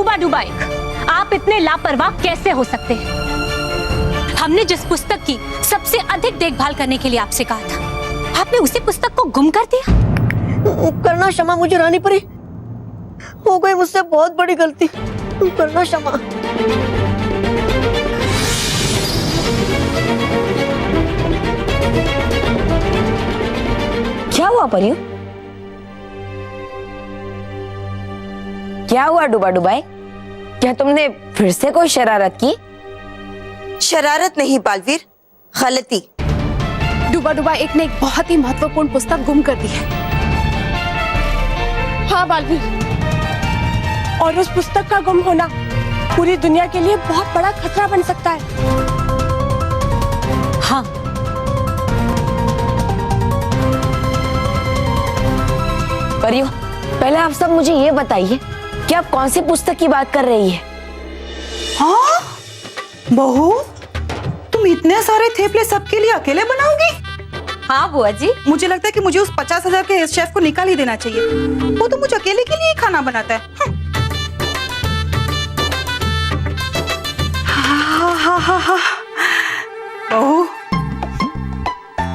डूबा डूबा एक, आप इतने लापरवाह कैसे हो सकते हैं? हमने जिस पुस्तक की सबसे अधिक देखभाल करने के लिए आपसे कहा था, आपने उसी पुस्तक को गुम कर दिया। करना क्षमा मुझे रानी परी, हो गई मुझसे बहुत बड़ी गलती, करना क्षमा। क्या हुआ परियों? क्या हुआ डूबा डुबाई? क्या तुमने फिर से कोई शरारत की? शरारत नहीं बालवीर, गलती। डूबा डूबा एक ने एक बहुत ही महत्वपूर्ण पुस्तक गुम कर दी है। हाँ बालवीर, और उस पुस्तक का गुम होना पूरी दुनिया के लिए बहुत बड़ा खतरा बन सकता है। हाँ, परियों, पहले आप सब मुझे ये बताइए कि आप कौन सी पुस्तक की बात कर रही है? हाँ बहू, तुम इतने सारे थेपले सबके लिए अकेले बनाओगी? हाँ बुआ जी। मुझे लगता है कि मुझे उस 50,000 के हेड शेफ को निकाल ही देना चाहिए। वो तो मुझे अकेले के लिए ही खाना बनाता है। हाँ। बहू,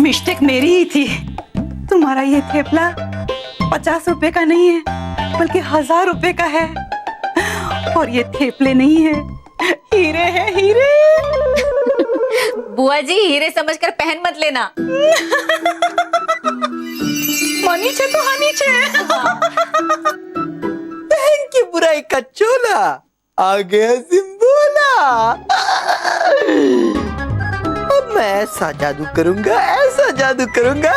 मिस्टेक मेरी ही थी। तुम्हारा ये थेपला 50 रुपए का नहीं है, बल्कि 1000 रुपए का है। और ये थेपले नहीं है, हीरे है, हीरे। बुआ जी, हीरे समझकर पहन मत लेना। नीचे तो हाँ नीचे। बहन की बुराई का चोला आ गया सिम्बोला। अब मैं ऐसा जादू करूंगा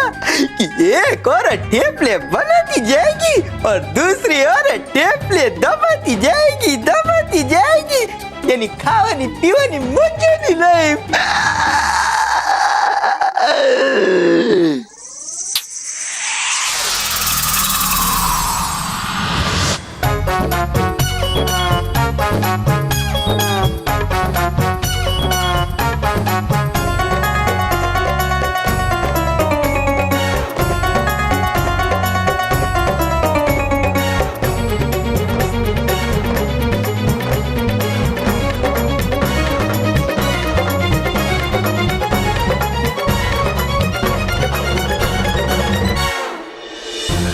कि एक और ठेपले बनाती जाएगी और दूसरी और ठेपले दबाती जाएगी, यानी खावानी पीवानी मजा लाइफ।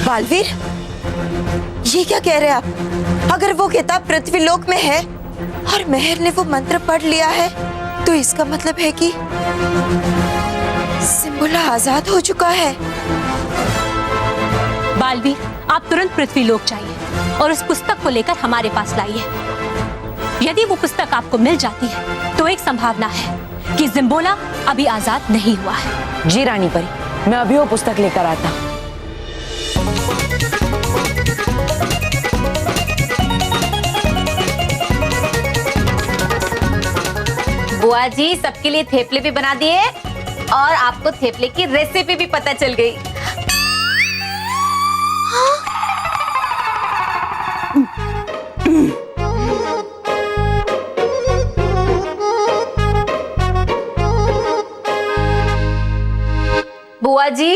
बालवीर, ये क्या कह रहे हैं आप? अगर वो किताब पृथ्वीलोक में है और मेहर ने वो मंत्र पढ़ लिया है, तो इसका मतलब है कि सिम्बोला आजाद हो चुका है। बालवीर, आप तुरंत पृथ्वीलोक जाइए और उस पुस्तक को लेकर हमारे पास लाइए। यदि वो पुस्तक आपको मिल जाती है तो एक संभावना है कि जिम्बोला अभी आजाद नहीं हुआ है। जी रानी परी, मैं अभी वो पुस्तक लेकर आता हूँ। बुआ जी, सबके लिए थेपले भी बना दिए और आपको थेपले की रेसिपी भी पता चल गई। बुआ जी,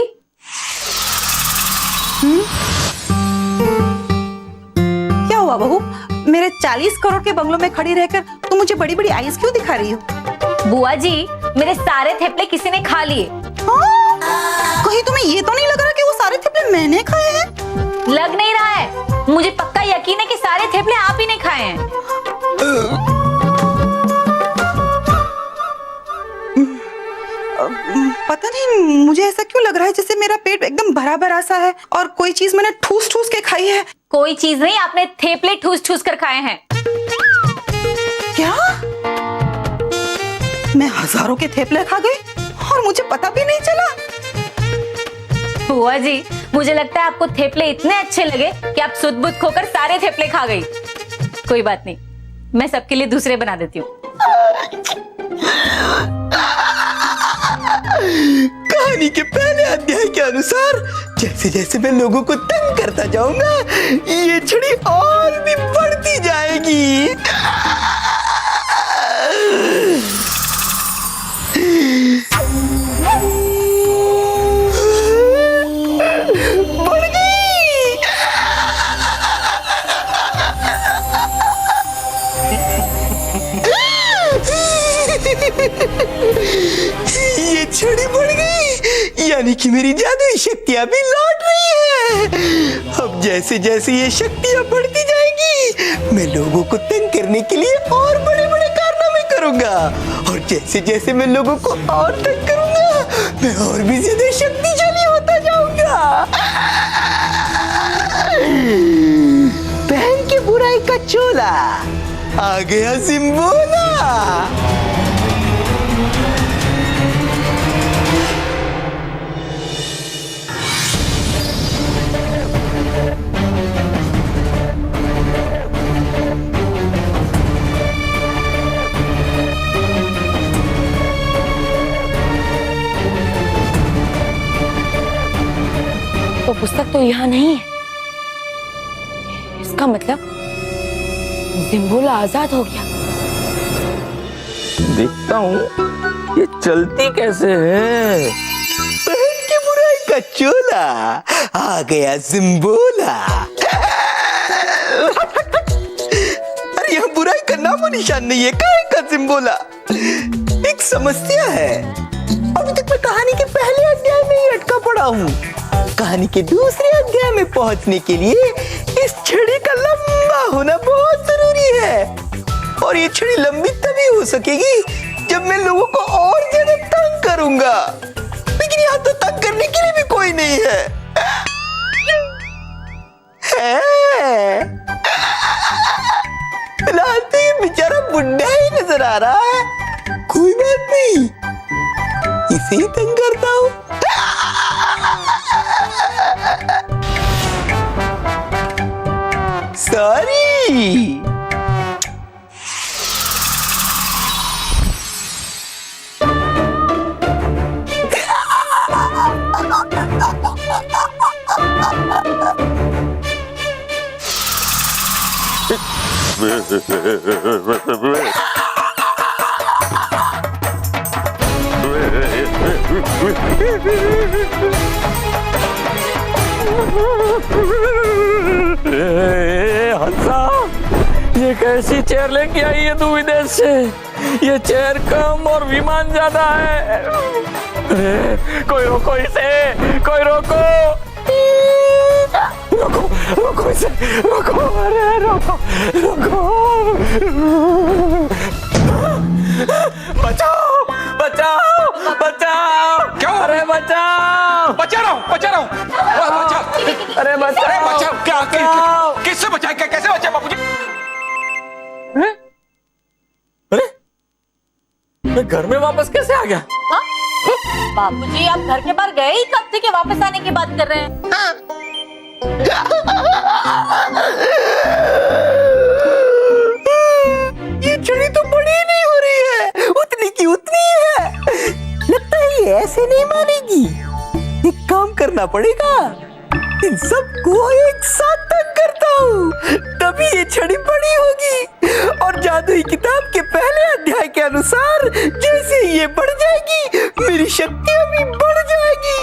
क्या हुआ बहू? मेरे 40 करोड़ के बंगलों में खड़ी रहकर तुम मुझे बड़ी बड़ी आईज क्यों दिखा रही हो? बुआ जी, मेरे सारे थेपले किसी ने खा लिए। हाँ? कहीं तुम्हें ये तो नहीं लग रहा कि वो सारे थेपले मैंने खाए हैं? लग नहीं रहा है, मुझे पक्का यकीन है कि सारे थेपले आप ही ने खाए हैं। पता नहीं, मुझे ऐसा क्यों लग रहा है जैसे मेरा पेट एकदम भरा भरा सा है और कोई चीज मैंने ठूस ठूस के खाई है। कोई चीज नहीं, आपने थेपले ठूस ठूस कर खाए हैं। क्या? मैं हजारों के थेपले खा गई और मुझे पता भी नहीं चला। बुआ जी, मुझे लगता है आपको थेपले इतने अच्छे लगे कि आप सुध बुध खोकर सारे थेपले खा गई। कोई बात नहीं, मैं सबके लिए दूसरे बना देती हूँ। कहानी के पहले अध्याय के अनुसार जैसे जैसे मैं लोगों को तंग करता जाऊंगा, ये छड़ी और भी बढ़ती जाएगी। बढ़ गई। यानी कि मेरी जादुई शक्तियां भी लौट रही है। अब जैसे जैसे ये शक्तियां बढ़ती जाएगी, मैं लोगों को तंग करने के लिए और बड़े बड़े कारनामे करूंगा, और जैसे जैसे मैं लोगों को और तंग करूंगा, मैं और भी ज्यादा शक्तिशाली होता जाऊंगा। पहन के बुराई का चोला, आ गया जिम्बोला। वो पुस्तक तो यहाँ नहीं है। इसका मतलब जिम्बोला आजाद हो गया। देखता हूँ ये चलती कैसे है। पहन के बुराई का चोला, आ गया जिम्बोला। अरे यहाँ बुराई का नामो निशान नहीं है, काहे का जिम्बोला। एक समस्या है, अभी तक मैं कहानी के पहले अध्याय में ही अटका पड़ा हूँ। कहानी के दूसरे अध्याय में पहुंचने के लिए इस छड़ी का लंबा होना बहुत जरूरी है, और ये छड़ी लंबी तभी हो सकेगी जब मैं लोगों को और ज्यादा तंग करूंगा। लेकिन यहाँ तो तंग करने के लिए भी कोई नहीं है। फिलहाल तो ये बेचारा बुढ़ा ही नजर आ रहा है। कोई बात नहीं, इसे ही तंग करता हूँ। सॉरी। हंसा, ये कैसी चेयर लेके आई है तू विदेश से? ये चेयर कम और विमान ज्यादा है। अरे कोई रोको इसे, कोई रोको, रोको रोको इसे, रोको, अरे रोको रोको। बचाओ बचाओ बचाओ, क्या? अरे बचाओ, बचा रहा हूँ बचाओ। अरे बचाओ, क्या किससे बचाए, कैसे बचाए बाबूजी? अरे मैं घर में वापस कैसे आ गया? बाबूजी आप घर के बाहर गए ही कब थे कि वापस आने की बात कर रहे हैं? ये छड़ी तो बड़ी नहीं हो रही है, उतनी की उतनी है। लगता है ये ऐसे नहीं मानेगी। एक काम करना पड़ेगा, इन सबको एक साथ तंग करता हूँ, तभी ये छड़ी बड़ी होगी। और जादुई किताब के पहले अध्याय के अनुसार जैसे ये बढ़ जाएगी, मेरी शक्तियाँ भी बढ़ जाएगी,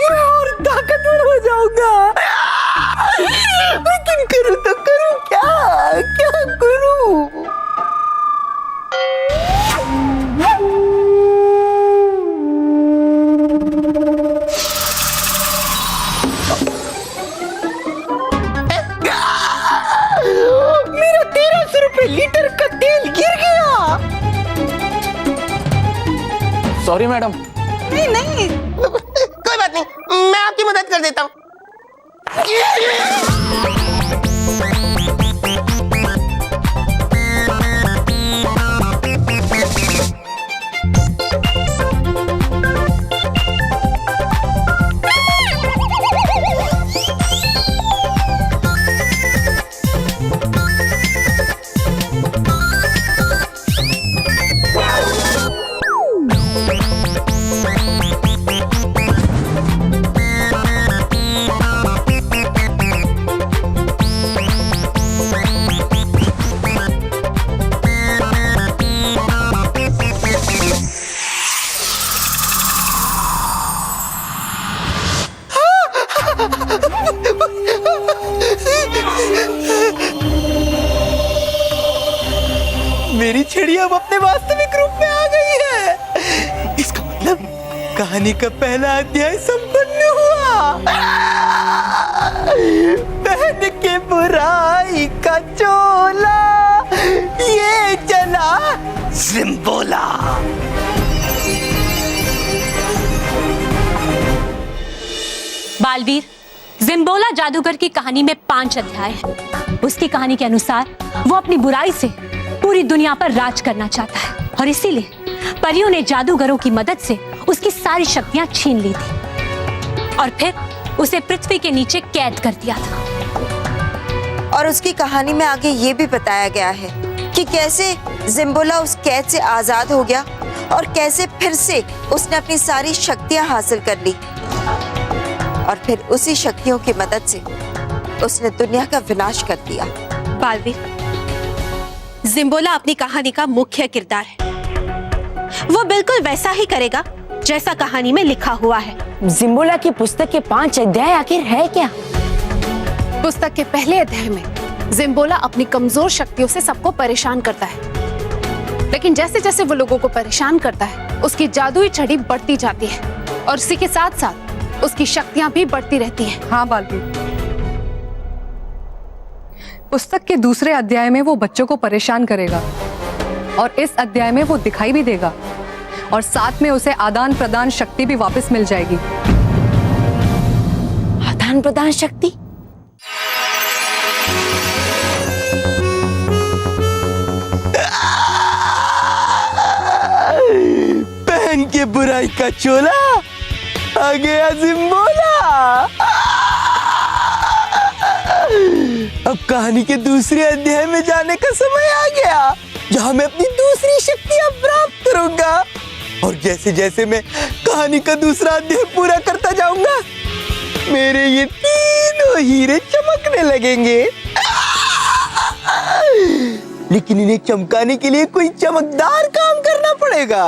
मैं और ताकतवर हो जाऊंगा। लेकिन करूँ तो करूँ क्या, क्या करूँ? मेरा 1300 रुपए लीटर का तेल गिर गया। Sorry madam. नहीं नहीं, कोई बात नहीं, मैं आपकी मदद कर देता हूँ। कहानी का पहला अध्याय संपन्न हुआ। बहन के बुराई का चोला ये चला जिम्बोला। बालवीर, जिम्बोला जादूगर की कहानी में 5 अध्याय हैं। उसकी कहानी के अनुसार वो अपनी बुराई से पूरी दुनिया पर राज करना चाहता है और इसीलिए परियों ने जादूगरों की मदद से उसकी सारी शक्तियां छीन ली थी और फिर उसे पृथ्वी के नीचे कैद कर दिया था। और उसकी कहानी में आगे ये भी बताया गया है कि कैसे जिम्बोला उस कैद से आजाद हो गया और कैसे फिर से उसने अपनी सारी शक्तियां हासिल कर ली और फिर उसी शक्तियों की मदद से उसने दुनिया का विनाश कर दिया। बालवीर, जिम्बोला अपनी कहानी का मुख्य किरदार है। वो बिल्कुल वैसा ही करेगा जैसा कहानी में लिखा हुआ है। जिम्बोला की पुस्तक के 5 अध्याय आखिर है क्या? पुस्तक के पहले अध्याय में जिम्बोला अपनी कमजोर शक्तियों से सबको परेशान करता है, लेकिन जैसे जैसे वो लोगों को परेशान करता है उसकी जादुई छड़ी बढ़ती जाती है और उसी के साथ साथ उसकी शक्तियां भी बढ़ती रहती हैं। हाँ बालवीर, पुस्तक के दूसरे अध्याय में वो बच्चों को परेशान करेगा और इस अध्याय में वो दिखाई भी देगा और साथ में उसे आदान प्रदान शक्ति भी वापस मिल जाएगी। आदान प्रदान शक्ति? बहन के बुराई का चोला आ गया जिम्बोला। अब कहानी के दूसरे अध्याय में जाने का समय आ गया जहां मैं अपनी दूसरी शक्तियां प्राप्त करूंगा और जैसे जैसे मैं कहानी का दूसरा अध्याय पूरा करता जाऊंगा मेरे ये तीनों हीरे चमकने लगेंगे। लेकिन इन्हें चमकाने के लिए कोई चमकदार काम करना पड़ेगा।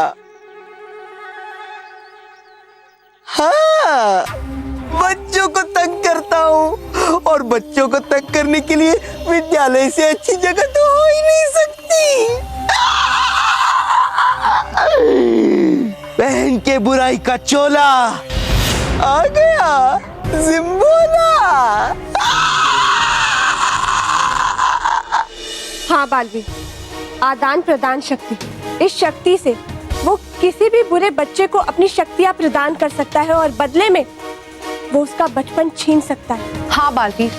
हाँ, बच्चों को तंग करता हूँ और बच्चों को तंग करने के लिए विद्यालय से अच्छी जगह तो हो ही नहीं सकती। बहन के बुराई का चोला आ गया जिम्बोला। हाँ बालवीर, आदान प्रदान शक्ति, इस शक्ति से वो किसी भी बुरे बच्चे को अपनी शक्तियां प्रदान कर सकता है और बदले में वो उसका बचपन छीन सकता है। हाँ बालवीर,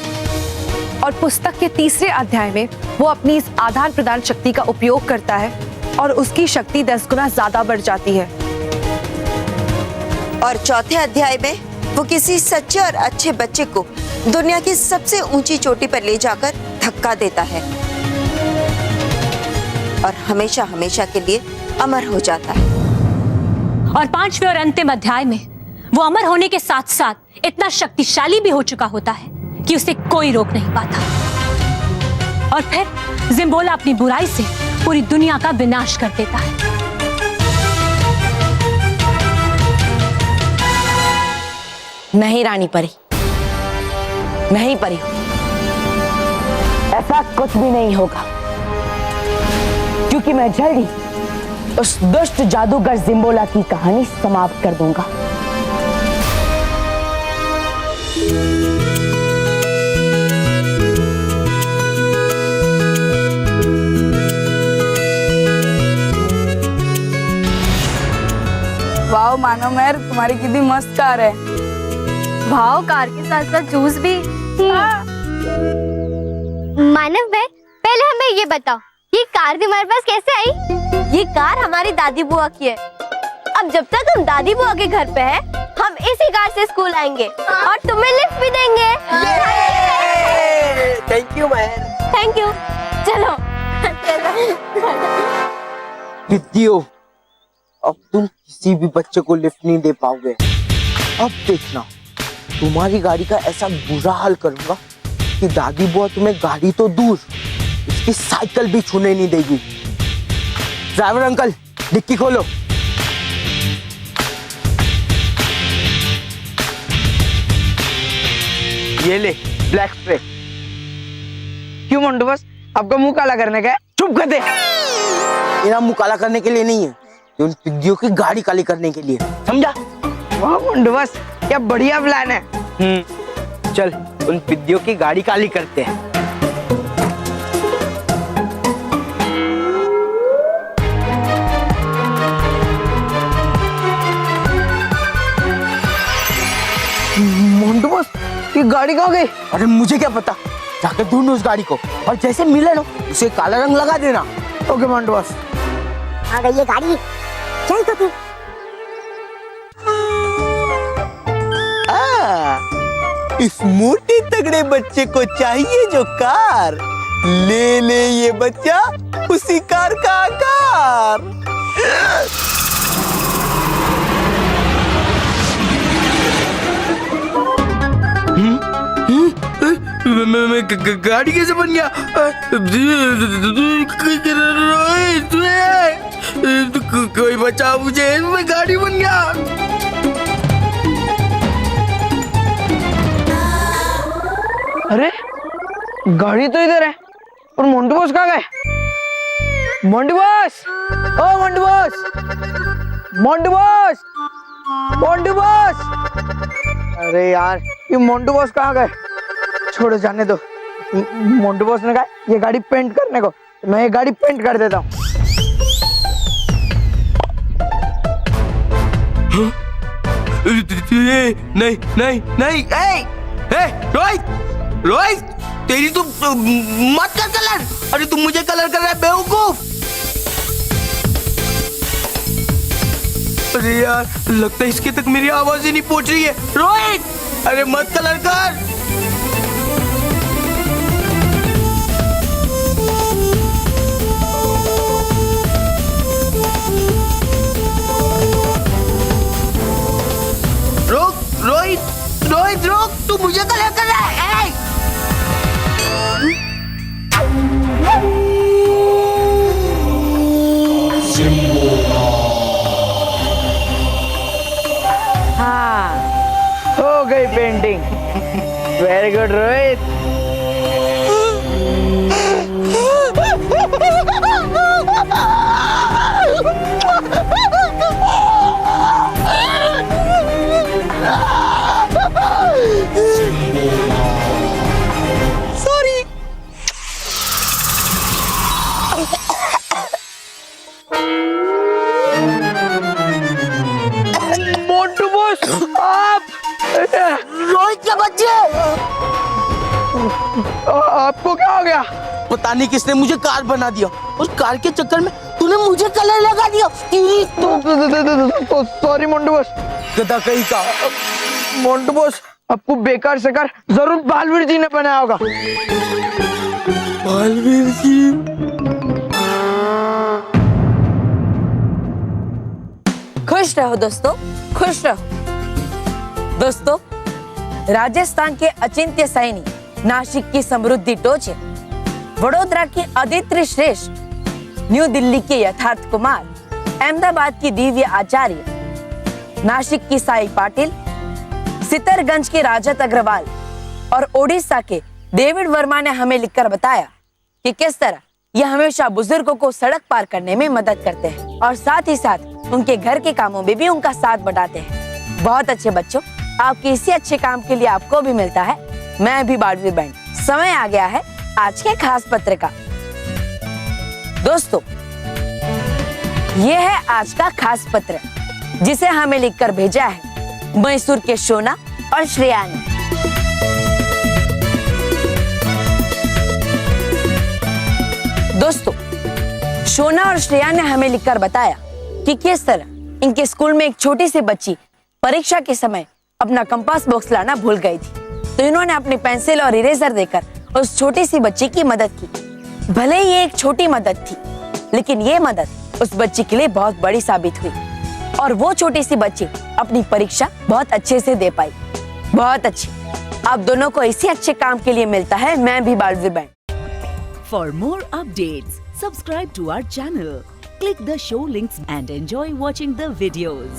और पुस्तक के तीसरे अध्याय में वो अपनी इस आदान प्रदान शक्ति का उपयोग करता है और उसकी शक्ति 10 गुना ज्यादा बढ़ जाती है। और चौथे अध्याय में वो किसी सच्चे और अच्छे बच्चे को दुनिया की सबसे ऊंची चोटी पर ले जाकर धक्का देता है और हमेशा हमेशा के लिए अमर हो जाता है। और 5वें और अंतिम अध्याय में वो अमर होने के साथ साथ इतना शक्तिशाली भी हो चुका होता है कि उसे कोई रोक नहीं पाता और फिर जिम्बोला अपनी बुराई से पूरी दुनिया का विनाश कर देता है। नहीं रानी परी, नहीं परी, ऐसा कुछ भी नहीं होगा क्योंकि मैं जल्द ही उस दुष्ट जादूगर जिम्बोला की कहानी समाप्त कर दूंगा। वाओ मानो मेहर, तुम्हारी कितनी मस्त कार है। वाओ, कार के साथ साथ जूस भी। मानव बहन, पहले हमें ये बताओ, ये कार तुम्हारे पास कैसे आई? ये कार हमारी दादी बुआ की है। अब जब तक हम दादी बुआ के घर पे हैं, हम इसी कार से स्कूल आएंगे और तुम्हें लिफ्ट भी देंगे। Thank you man. Thank you. चलो। विद्यो, अब तुम किसी भी बच्चे को लिफ्ट नहीं दे पाओगे। अब देखना, तुम्हारी गाड़ी का ऐसा बुरा हाल करूंगा कि दादी बुआ तुम्हें गाड़ी तो दूर, उसकी साइकिल भी छूने नहीं देगी। ड्राइवर अंकल, डिक्की खोलो। ये ले ब्लैक स्प्रे। क्यों मोंटू बस, आपका मुंह काला करने का है? चुप कर दे। मेरा मुंह काला करने के लिए नहीं है, ये उन पिग्गियों की गाड़ी काली करने के लिए, समझा? वाह मुंडू बस, क्या बढ़िया प्लान है। चल उन पिद्दियों की गाड़ी काली करते हैं। मुंडू बस, ये गाड़ी कहाँ गई? अरे मुझे क्या पता, जाकर ढूंढ उस गाड़ी को और जैसे मिले ना उसे काला रंग लगा देना। ओके मुंडू बस। आ गई ये गाड़ी, चल तो तू। इस मोटे तगड़े बच्चे को चाहिए जो कार, ले ले ये बच्चा उसी कार का आकार। मैं गाड़ी कैसे बन गया? कोई बचाओ मुझे, मैं गाड़ी बन गया। अरे गाड़ी तो इधर है, और मोंटू बॉस कहाँ गए? मोंटू बॉस, ओ Montu boss, Montu boss, Montu boss. अरे यार, ये मोंटू बॉस कहाँ गए? छोड़ो, जाने दो। मोंटू बॉस ने कहा ये गाड़ी पेंट करने को, तो मैं ये गाड़ी पेंट कर देता हूँ। नहीं नहीं नहीं, रोहित रोहित, तेरी तुम मत कर कलर। अरे तुम मुझे कलर कर रहा है बेवकूफ। अरे यार, लगता है इसके तक मेरी आवाज ही नहीं पहुंच रही है। रोहित, अरे मत कलर कर। रोहित रोहित रोक, तू मुझे कलर कर रहा है। हाँ, हो गई painting. Very good Rohit. Sorry. Montu boss, आप रोहित के बच्चे, आपको क्या हो गया? पता नहीं किसने मुझे कार बना दिया। उस कार के चक्कर में तूने मुझे कलर लगा दिया। Sorry Montu boss. गधा कहीं का। मोंटू बॉस, आपको बेकार से कर जरूर बालवीर जी ने बनाया होगा। बालवीर जी? खुश रहो दोस्तों, खुश रहो। दोस्तों, राजस्थान के अचिंत्य सैनी, नासिक की समृद्धि टोचे, वडोदरा की अदिति श्रेष्ठ, न्यू दिल्ली के यथार्थ कुमार, अहमदाबाद की दिव्य आचार्य, नासिक की साई पाटिल, सितरगंज के राजत अग्रवाल और ओडिशा के डेविड वर्मा ने हमें लिखकर बताया कि किस तरह ये हमेशा बुजुर्गों को सड़क पार करने में मदद करते हैं और साथ ही साथ उनके घर के कामों में भी उनका साथ बढ़ाते हैं। बहुत अच्छे बच्चों, आपके इसी अच्छे काम के लिए आपको भी मिलता है मैं भी बालवीर बैंड। समय आ गया है आज के खास पत्र का। दोस्तों, ये है आज का खास पत्र जिसे हमें लिखकर भेजा है मैसूर के शोना और श्रेया ने। दोस्तों, शोना और श्रेया ने हमें लिखकर बताया कि किस तरह इनके स्कूल में एक छोटी सी बच्ची परीक्षा के समय अपना कंपास बॉक्स लाना भूल गई थी, तो इन्होंने अपनी पेंसिल और इरेजर देकर उस छोटी सी बच्ची की मदद की। भले ही ये एक छोटी मदद थी, लेकिन ये मदद उस बच्ची के लिए बहुत बड़ी साबित हुई और वो छोटी सी बच्ची अपनी परीक्षा बहुत अच्छे से दे पाई। बहुत अच्छी। आप दोनों को इसी अच्छे काम के लिए मिलता है मैं भी Baalveer band. For more updates, subscribe to our channel, click the show links and enjoy watching the videos.